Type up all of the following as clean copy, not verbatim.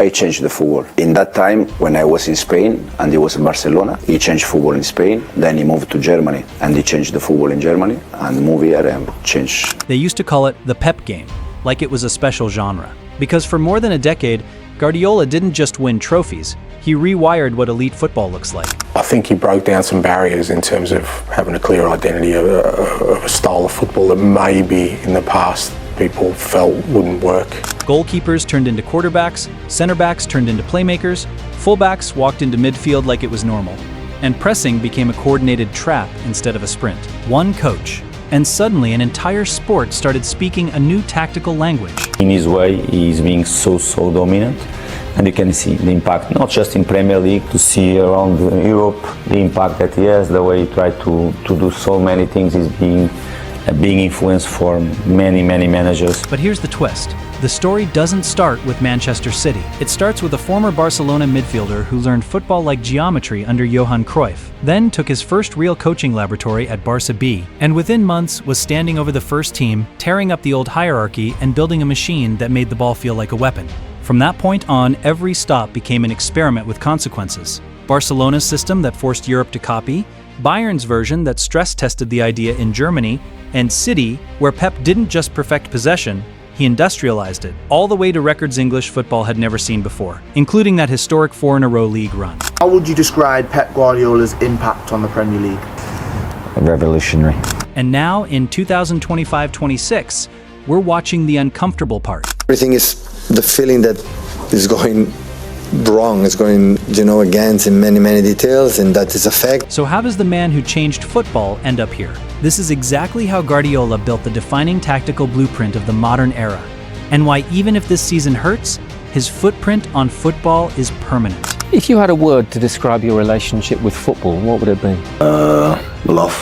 I changed the football. In that time, when I was in Spain and he was in Barcelona, he changed football in Spain. Then he moved to Germany and he changed the football in Germany and moved here and changed. They used to call it the Pep Game, like it was a special genre. Because for more than a decade, Guardiola didn't just win trophies, he rewired what elite football looks like. I think he broke down some barriers in terms of having a clear identity of a style of football that maybe in the past people felt wouldn't work. Goalkeepers turned into quarterbacks, center backs turned into playmakers, fullbacks walked into midfield like it was normal, and pressing became a coordinated trap instead of a sprint. One coach, and suddenly an entire sport started speaking a new tactical language. In his way, he's being so dominant, and you can see the impact, not just in Premier League, to see around Europe the impact that he has, the way he tried to do so many things is being a big influence for many managers. But here's the twist. The story doesn't start with Manchester City. It starts with a former Barcelona midfielder who learned football like geometry under Johan Cruyff, then took his first real coaching laboratory at Barca B, and within months was standing over the first team, tearing up the old hierarchy and building a machine that made the ball feel like a weapon. From that point on, every stop became an experiment with consequences. Barcelona's system that forced Europe to copy, Bayern's version that stress-tested the idea in Germany, and City, where Pep didn't just perfect possession, he industrialized it, all the way to records English football had never seen before, including that historic 4-in-a-row league run. How would you describe Pep Guardiola's impact on the Premier League? Revolutionary. And now, in 2025-26, we're watching the uncomfortable part. Everything is the feeling that is going wrong, is going, against in many details, and that is a fact. So how does the man who changed football end up here? This is exactly how Guardiola built the defining tactical blueprint of the modern era, and why even if this season hurts, his footprint on football is permanent. If you had a word to describe your relationship with football, what would it be? Love.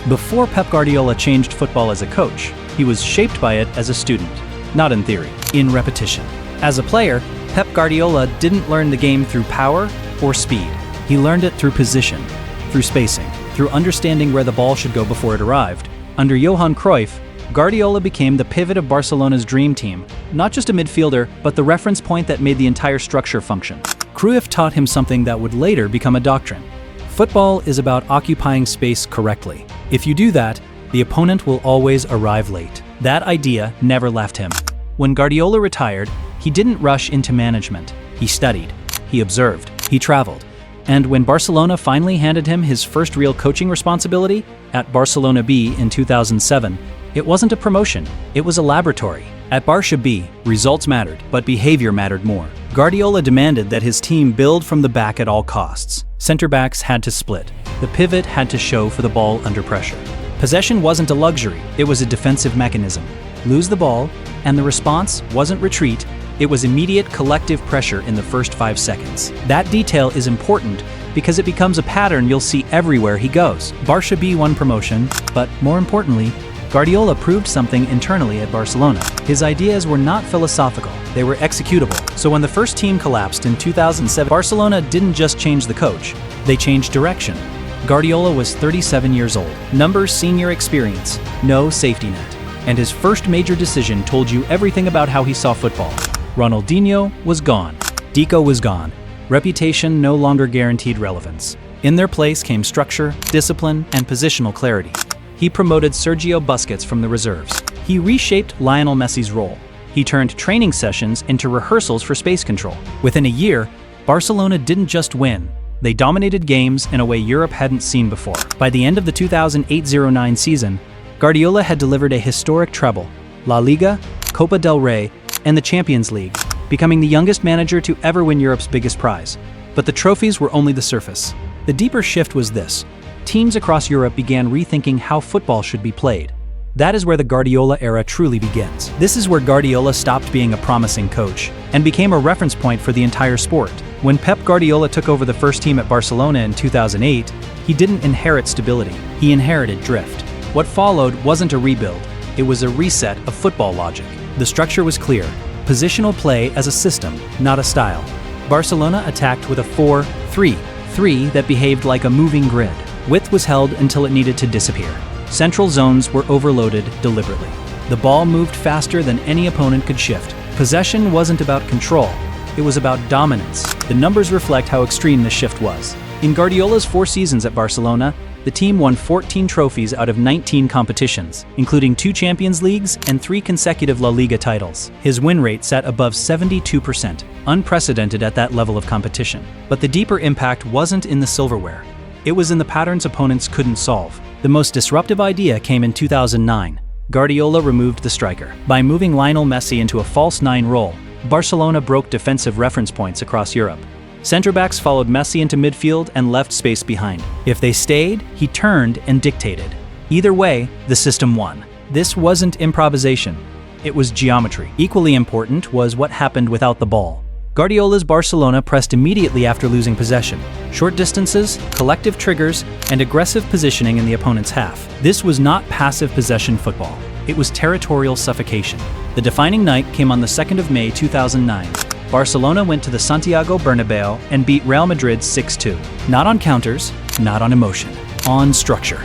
Before Pep Guardiola changed football as a coach, he was shaped by it as a student, not in theory, in repetition. As a player, Pep Guardiola didn't learn the game through power or speed. He learned it through position, through spacing, through understanding where the ball should go before it arrived. Under Johan Cruyff, Guardiola became the pivot of Barcelona's dream team, not just a midfielder, but the reference point that made the entire structure function. Cruyff taught him something that would later become a doctrine. Football is about occupying space correctly. If you do that, the opponent will always arrive late. That idea never left him. When Guardiola retired, he didn't rush into management. He studied, he observed, he traveled. And when Barcelona finally handed him his first real coaching responsibility at Barcelona B in 2007, it wasn't a promotion, it was a laboratory. At Barca B, results mattered, but behavior mattered more. Guardiola demanded that his team build from the back at all costs. Center backs had to split. The pivot had to show for the ball under pressure. Possession wasn't a luxury, it was a defensive mechanism. Lose the ball, and the response wasn't retreat, it was immediate collective pressure in the first 5 seconds. That detail is important because it becomes a pattern you'll see everywhere he goes. Barca B won promotion, but more importantly, Guardiola proved something internally at Barcelona. His ideas were not philosophical, they were executable. So when the first team collapsed in 2007, Barcelona didn't just change the coach, they changed direction. Guardiola was 37 years old, numbers senior experience, no safety net. And his first major decision told you everything about how he saw football. Ronaldinho was gone. Deco was gone. Reputation no longer guaranteed relevance. In their place came structure, discipline, and positional clarity. He promoted Sergio Busquets from the reserves. He reshaped Lionel Messi's role. He turned training sessions into rehearsals for space control. Within a year, Barcelona didn't just win. They dominated games in a way Europe hadn't seen before. By the end of the 2008-09 season, Guardiola had delivered a historic treble, La Liga, Copa del Rey, and the Champions League, becoming the youngest manager to ever win Europe's biggest prize. But the trophies were only the surface. The deeper shift was this. Teams across Europe began rethinking how football should be played. That is where the Guardiola era truly begins. This is where Guardiola stopped being a promising coach and became a reference point for the entire sport. When Pep Guardiola took over the first team at Barcelona in 2008, he didn't inherit stability, he inherited drift. What followed wasn't a rebuild, it was a reset of football logic. The structure was clear, positional play as a system, not a style. Barcelona attacked with a 4-3-3 that behaved like a moving grid. Width was held until it needed to disappear. Central zones were overloaded deliberately. The ball moved faster than any opponent could shift. Possession wasn't about control, It was about dominance. The numbers reflect how extreme the shift was. In Guardiola's 4 seasons at Barcelona, the team won 14 trophies out of 19 competitions, including 2 Champions Leagues and 3 consecutive La Liga titles. His win rate sat above 72%, unprecedented at that level of competition. But the deeper impact wasn't in the silverware. It was in the patterns opponents couldn't solve. The most disruptive idea came in 2009. Guardiola removed the striker. By moving Lionel Messi into a false 9 role, Barcelona broke defensive reference points across Europe. Centre-backs followed Messi into midfield and left space behind. If they stayed, he turned and dictated. Either way, the system won. This wasn't improvisation. It was geometry. Equally important was what happened without the ball. Guardiola's Barcelona pressed immediately after losing possession. Short distances, collective triggers, and aggressive positioning in the opponent's half. This was not passive possession football. It was territorial suffocation. The defining night came on the 2nd of May 2009. Barcelona went to the Santiago Bernabeu and beat Real Madrid 6-2. Not on counters, not on emotion, on structure.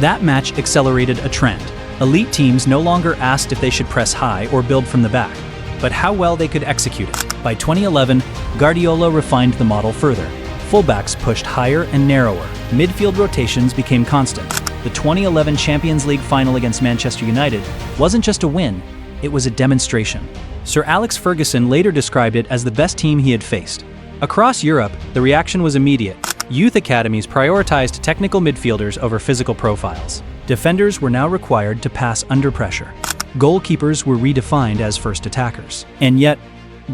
That match accelerated a trend. Elite teams no longer asked if they should press high or build from the back, but how well they could execute it. By 2011, Guardiola refined the model further. Fullbacks pushed higher and narrower. Midfield rotations became constant. The 2011 Champions League final against Manchester United wasn't just a win, it was a demonstration. Sir Alex Ferguson later described it as the best team he had faced. Across Europe, the reaction was immediate. Youth academies prioritized technical midfielders over physical profiles. Defenders were now required to pass under pressure. Goalkeepers were redefined as first attackers. And yet,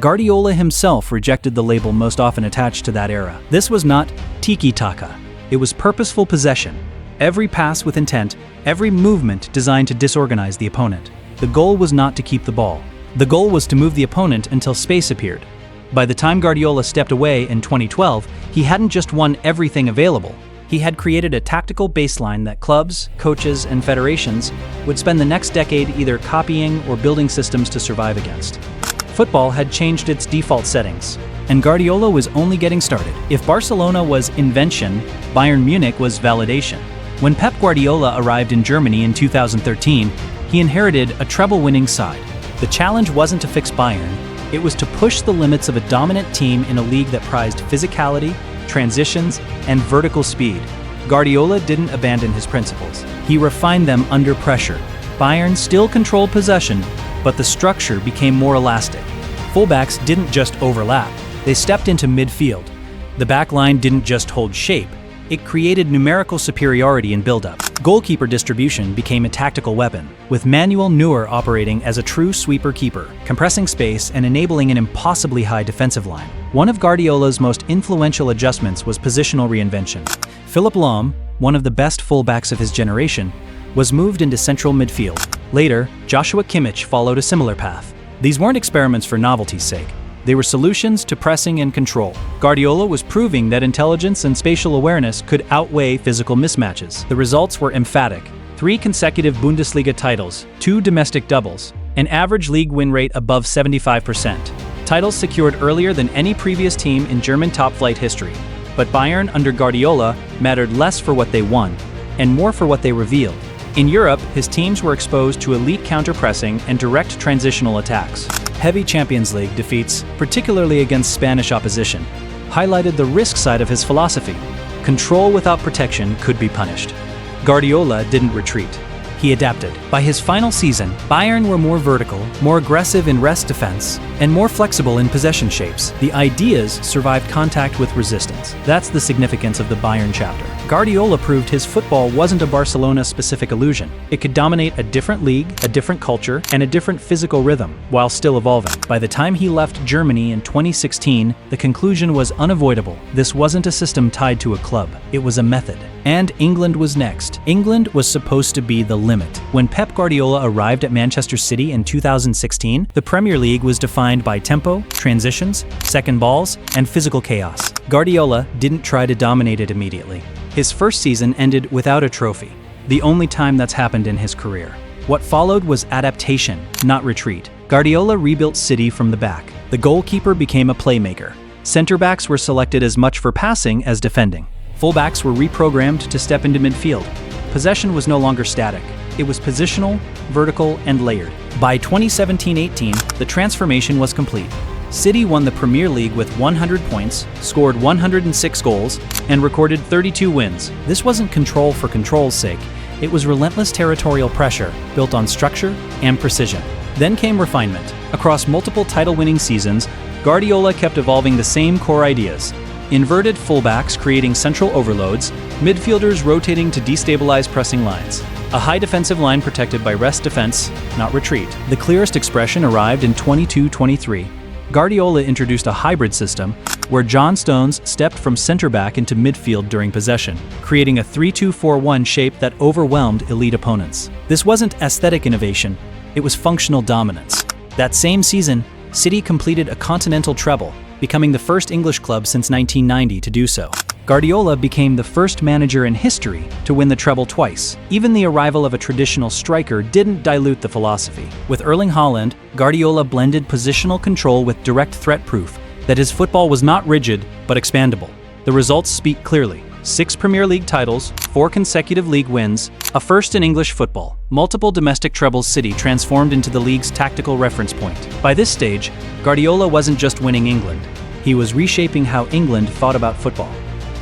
Guardiola himself rejected the label most often attached to that era. This was not tiki-taka. It was purposeful possession. Every pass with intent, every movement designed to disorganize the opponent. The goal was not to keep the ball. The goal was to move the opponent until space appeared. By the time Guardiola stepped away in 2012, he hadn't just won everything available. He had created a tactical baseline that clubs, coaches, and federations would spend the next decade either copying or building systems to survive against. Football had changed its default settings, and Guardiola was only getting started. If Barcelona was invention, Bayern Munich was validation. When Pep Guardiola arrived in Germany in 2013, he inherited a treble-winning side. The challenge wasn't to fix Bayern, it was to push the limits of a dominant team in a league that prized physicality, transitions, and vertical speed. Guardiola didn't abandon his principles. He refined them under pressure. Bayern still controlled possession, but the structure became more elastic. Fullbacks didn't just overlap, they stepped into midfield. The back line didn't just hold shape, it created numerical superiority in build-up. Goalkeeper distribution became a tactical weapon, with Manuel Neuer operating as a true sweeper-keeper, compressing space and enabling an impossibly high defensive line. One of Guardiola's most influential adjustments was positional reinvention. Philipp Lahm, one of the best fullbacks of his generation, was moved into central midfield. Later, Joshua Kimmich followed a similar path. These weren't experiments for novelty's sake. They were solutions to pressing and control. Guardiola was proving that intelligence and spatial awareness could outweigh physical mismatches. The results were emphatic. 3 consecutive Bundesliga titles, 2 domestic doubles, an average league win rate above 75%. Titles secured earlier than any previous team in German top-flight history. But Bayern under Guardiola mattered less for what they won, and more for what they revealed. In Europe, his teams were exposed to elite counter-pressing and direct transitional attacks. Heavy Champions League defeats, particularly against Spanish opposition, highlighted the risk side of his philosophy. Control without protection could be punished. Guardiola didn't retreat. He adapted. By his final season, Bayern were more vertical, more aggressive in rest defense, and more flexible in possession shapes. The ideas survived contact with resistance. That's the significance of the Bayern chapter. Guardiola proved his football wasn't a Barcelona-specific illusion. It could dominate a different league, a different culture, and a different physical rhythm, while still evolving. By the time he left Germany in 2016, the conclusion was unavoidable. This wasn't a system tied to a club. It was a method. And England was next. England was supposed to be the limit. When Pep Guardiola arrived at Manchester City in 2016, the Premier League was defined by tempo, transitions, second balls, and physical chaos. Guardiola didn't try to dominate it immediately. His first season ended without a trophy, the only time that's happened in his career. What followed was adaptation, not retreat. Guardiola rebuilt City from the back. The goalkeeper became a playmaker. Center-backs were selected as much for passing as defending. Fullbacks were reprogrammed to step into midfield. Possession was no longer static. It was positional, vertical, and layered. By 2017-18, the transformation was complete. City won the Premier League with 100 points, scored 106 goals, and recorded 32 wins. This wasn't control for control's sake. It was relentless territorial pressure built on structure and precision. Then came refinement. Across multiple title-winning seasons, Guardiola kept evolving the same core ideas. Inverted fullbacks creating central overloads, midfielders rotating to destabilize pressing lines. A high defensive line protected by rest defense, not retreat. The clearest expression arrived in 22-23. Guardiola introduced a hybrid system where John Stones stepped from center-back into midfield during possession, creating a 3-2-4-1 shape that overwhelmed elite opponents. This wasn't aesthetic innovation, it was functional dominance. That same season, City completed a continental treble, becoming the first English club since 1990 to do so. Guardiola became the first manager in history to win the treble twice. Even the arrival of a traditional striker didn't dilute the philosophy. With Erling Haaland, Guardiola blended positional control with direct threat proof that his football was not rigid, but expandable. The results speak clearly. 6 Premier League titles, 4 consecutive league wins, a first in English football, multiple domestic trebles. City transformed into the league's tactical reference point. By this stage, Guardiola wasn't just winning England. He was reshaping how England thought about football.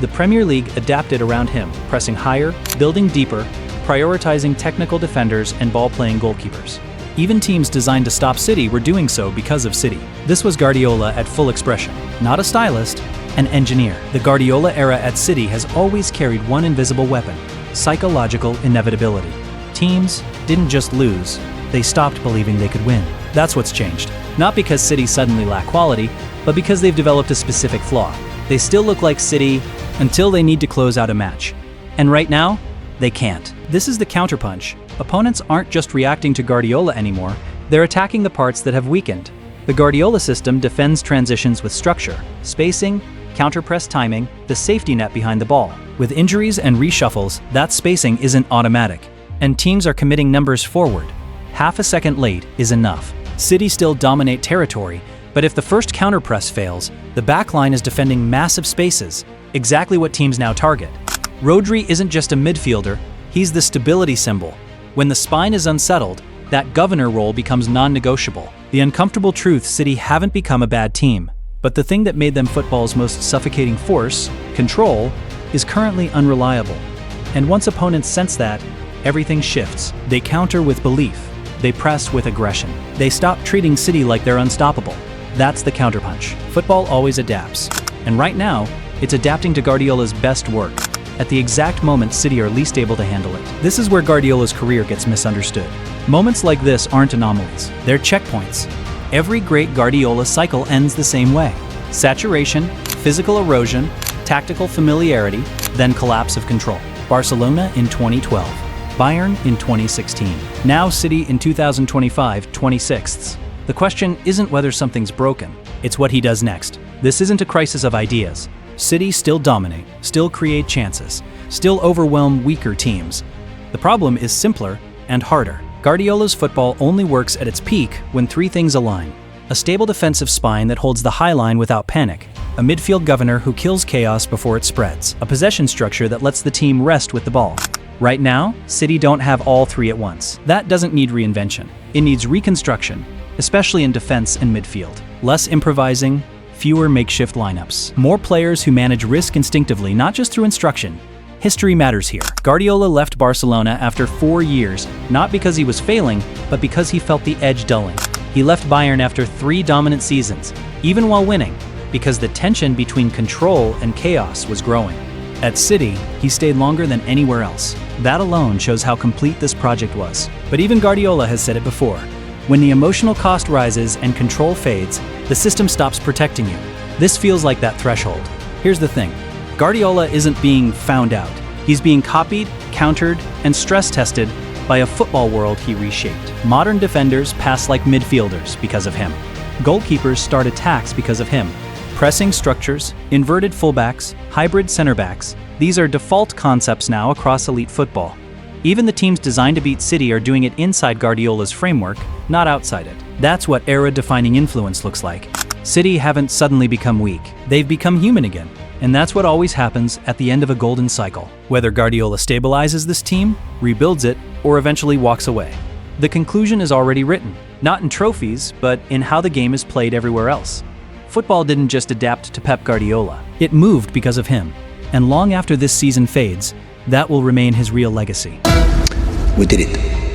The Premier League adapted around him, pressing higher, building deeper, prioritizing technical defenders and ball-playing goalkeepers. Even teams designed to stop City were doing so because of City. This was Guardiola at full expression. Not a stylist, an engineer. The Guardiola era at City has always carried one invisible weapon: psychological inevitability. Teams didn't just lose, they stopped believing they could win. That's what's changed. Not because City suddenly lack quality, but because they've developed a specific flaw. They still look like City until they need to close out a match. And right now, they can't. This is the counterpunch. Opponents aren't just reacting to Guardiola anymore, they're attacking the parts that have weakened. The Guardiola system defends transitions with structure, spacing, counter-press timing, the safety net behind the ball. With injuries and reshuffles, that spacing isn't automatic, and teams are committing numbers forward. Half a second late is enough. City still dominate territory, but if the first counter-press fails, the back line is defending massive spaces, exactly what teams now target. Rodri isn't just a midfielder, he's the stability symbol. When the spine is unsettled, that governor role becomes non-negotiable. The uncomfortable truth: City haven't become a bad team, but the thing that made them football's most suffocating force, control, is currently unreliable. And once opponents sense that, everything shifts. They counter with belief. They press with aggression. They stop treating City like they're unstoppable. That's the counterpunch. Football always adapts. And right now, it's adapting to Guardiola's best work, at the exact moment City are least able to handle it. This is where Guardiola's career gets misunderstood. Moments like this aren't anomalies, they're checkpoints. Every great Guardiola cycle ends the same way. Saturation, physical erosion, tactical familiarity, then collapse of control. Barcelona in 2012, Bayern in 2016, now City in 2025, 26th. The question isn't whether something's broken, it's what he does next. This isn't a crisis of ideas. City still dominate, still create chances, still overwhelm weaker teams. The problem is simpler and harder. Guardiola's football only works at its peak when 3 things align: a stable defensive spine that holds the high line without panic, a midfield governor who kills chaos before it spreads, a possession structure that lets the team rest with the ball. Right now, City don't have all 3 at once. That doesn't need reinvention. It needs reconstruction, especially in defense and midfield. Less improvising, fewer makeshift lineups. More players who manage risk instinctively, not just through instruction. History matters here. Guardiola left Barcelona after 4 years, not because he was failing, but because he felt the edge dulling. He left Bayern after 3 dominant seasons, even while winning, because the tension between control and chaos was growing. At City, he stayed longer than anywhere else. That alone shows how complete this project was. But even Guardiola has said it before. When the emotional cost rises and control fades, the system stops protecting you. This feels like that threshold. Here's the thing. Guardiola isn't being found out. He's being copied, countered, and stress-tested by a football world he reshaped. Modern defenders pass like midfielders because of him. Goalkeepers start attacks because of him. Pressing structures, inverted fullbacks, hybrid center backs, these are default concepts now across elite football. Even the teams designed to beat City are doing it inside Guardiola's framework, not outside it. That's what era-defining influence looks like. City haven't suddenly become weak. They've become human again. And that's what always happens at the end of a golden cycle. Whether Guardiola stabilizes this team, rebuilds it, or eventually walks away. The conclusion is already written, not in trophies, but in how the game is played everywhere else. Football didn't just adapt to Pep Guardiola. It moved because of him. And long after this season fades, that will remain his real legacy. We did it.